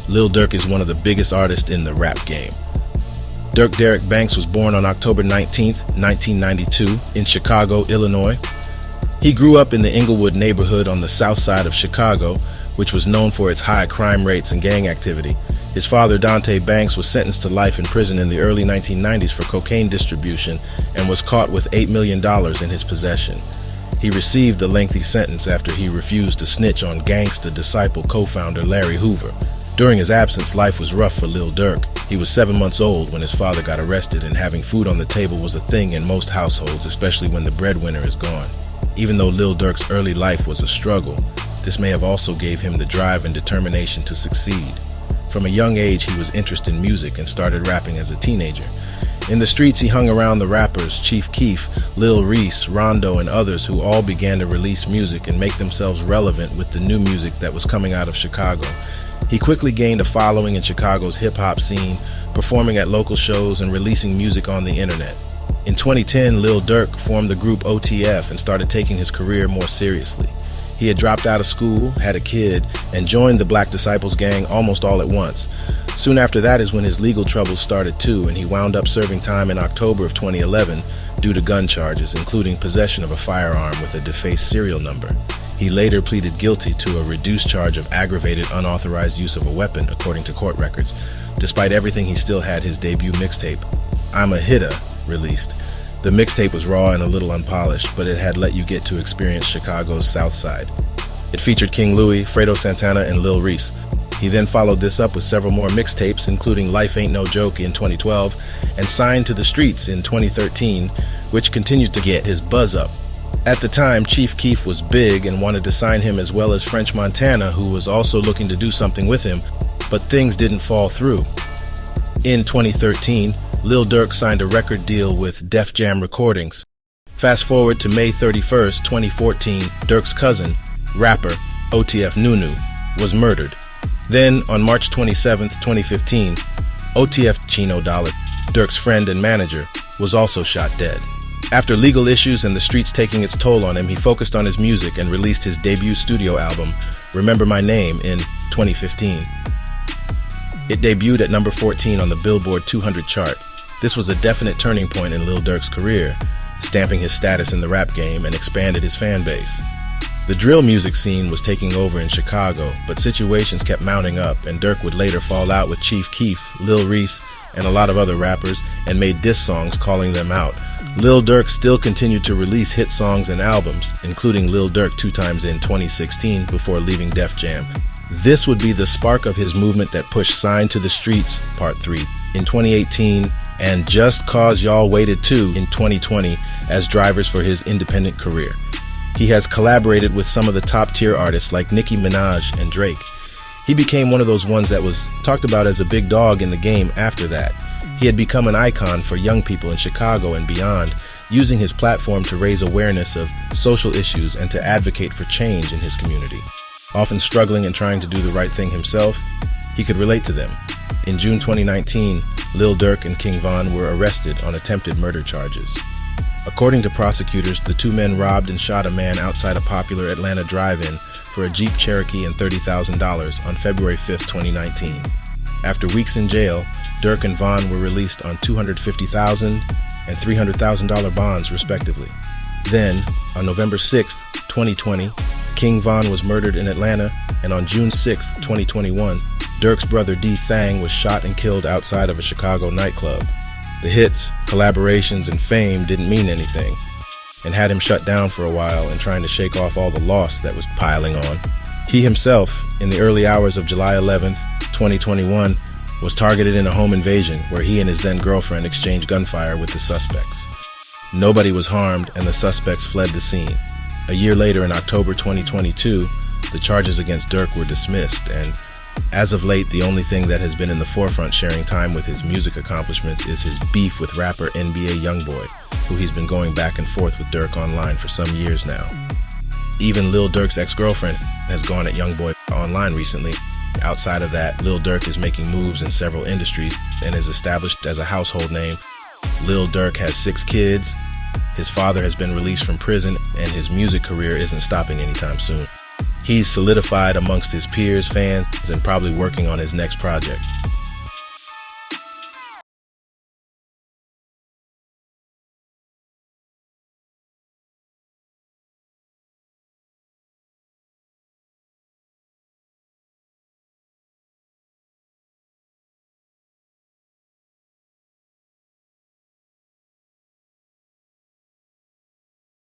Lil Durk is one of the biggest artists in the rap game. Durk Derek Banks was born on October 19, 1992, in Chicago, Illinois. He grew up in the Inglewood neighborhood on the south side of Chicago, which was known for its high crime rates and gang activity. His father, Dante Banks, was sentenced to life in prison in the early 1990s for cocaine distribution and was caught with $8 million in his possession. He received a lengthy sentence after he refused to snitch on Gangsta Disciple co-founder Larry Hoover. During his absence, life was rough for Lil Durk. He was 7 months old when his father got arrested, and having food on the table was a thing in most households, especially when the breadwinner is gone. Even though Lil Durk's early life was a struggle, this may have also gave him the drive and determination to succeed. From a young age, he was interested in music and started rapping as a teenager. In the streets, he hung around the rappers Chief Keef, Lil Reese, Rondo, and others who all began to release music and make themselves relevant with the new music that was coming out of Chicago. He quickly gained a following in Chicago's hip-hop scene, performing at local shows and releasing music on the internet. In 2010, Lil Durk formed the group OTF and started taking his career more seriously. He had dropped out of school, had a kid, and joined the Black Disciples gang almost all at once. Soon after that is when his legal troubles started too, and he wound up serving time in October of 2011 due to gun charges, including possession of a firearm with a defaced serial number. He later pleaded guilty to a reduced charge of aggravated unauthorized use of a weapon, according to court records. Despite everything, he still had his debut mixtape, I'm a Hitter, released. The mixtape was raw and a little unpolished, but it had let you get to experience Chicago's South Side. It featured King Louie, Fredo Santana, and Lil Reese. He then followed this up with several more mixtapes, including Life Ain't No Joke in 2012 and Signed to the Streets in 2013, which continued to get his buzz up. At the time, Chief Keef was big and wanted to sign him, as well as French Montana, who was also looking to do something with him, but things didn't fall through. In 2013, Lil Durk signed a record deal with Def Jam Recordings. Fast forward to May 31st, 2014, Durk's cousin, rapper OTF Nunu, was murdered. Then, on March 27, 2015, OTF Chino Dollar, Durk's friend and manager, was also shot dead. After legal issues and the streets taking its toll on him, he focused on his music and released his debut studio album, Remember My Name, in 2015. It debuted at number 14 on the Billboard 200 chart. This was a definite turning point in Lil Durk's career, stamping his status in the rap game and expanded his fan base. The drill music scene was taking over in Chicago, but situations kept mounting up, and Durk would later fall out with Chief Keef, Lil Reese, and a lot of other rappers, and made diss songs calling them out. Lil Durk still continued to release hit songs and albums, including Lil Durk 2 times in 2016 before leaving Def Jam. This would be the spark of his movement that pushed Signed to the Streets, Part 3, in 2018, and Just Cause Y'all Waited 2 in 2020 as drivers for his independent career. He has collaborated with some of the top-tier artists like Nicki Minaj and Drake. He became one of those ones that was talked about as a big dog in the game after that. He had become an icon for young people in Chicago and beyond, using his platform to raise awareness of social issues and to advocate for change in his community. Often struggling and trying to do the right thing himself, he could relate to them. In June 2019, Lil Durk and King Von were arrested on attempted murder charges. According to prosecutors, the two men robbed and shot a man outside a popular Atlanta drive-in for a Jeep Cherokee and $30,000 on February 5, 2019. After weeks in jail, Durk and Von were released on $250,000 and $300,000 bonds, respectively. Then, on November 6, 2020, King Von was murdered in Atlanta, and on June 6, 2021, Durk's brother D. Thang was shot and killed outside of a Chicago nightclub. The hits, collaborations, and fame didn't mean anything, and had him shut down for a while and trying to shake off all the loss that was piling on. He himself, in the early hours of July 11, 2021, was targeted in a home invasion where he and his then-girlfriend exchanged gunfire with the suspects. Nobody was harmed, and the suspects fled the scene. A year later, in October 2022, the charges against Durk were dismissed, and as of late, the only thing that has been in the forefront sharing time with his music accomplishments is his beef with rapper NBA Youngboy, who he's been going back and forth with Durk online for some years now. Even Lil Durk's ex-girlfriend has gone at Youngboy online recently. Outside of that, Lil Durk is making moves in several industries and is established as a household name. Lil Durk has 6 kids, his father has been released from prison, and his music career isn't stopping anytime soon. He's solidified amongst his peers, fans, and probably working on his next project.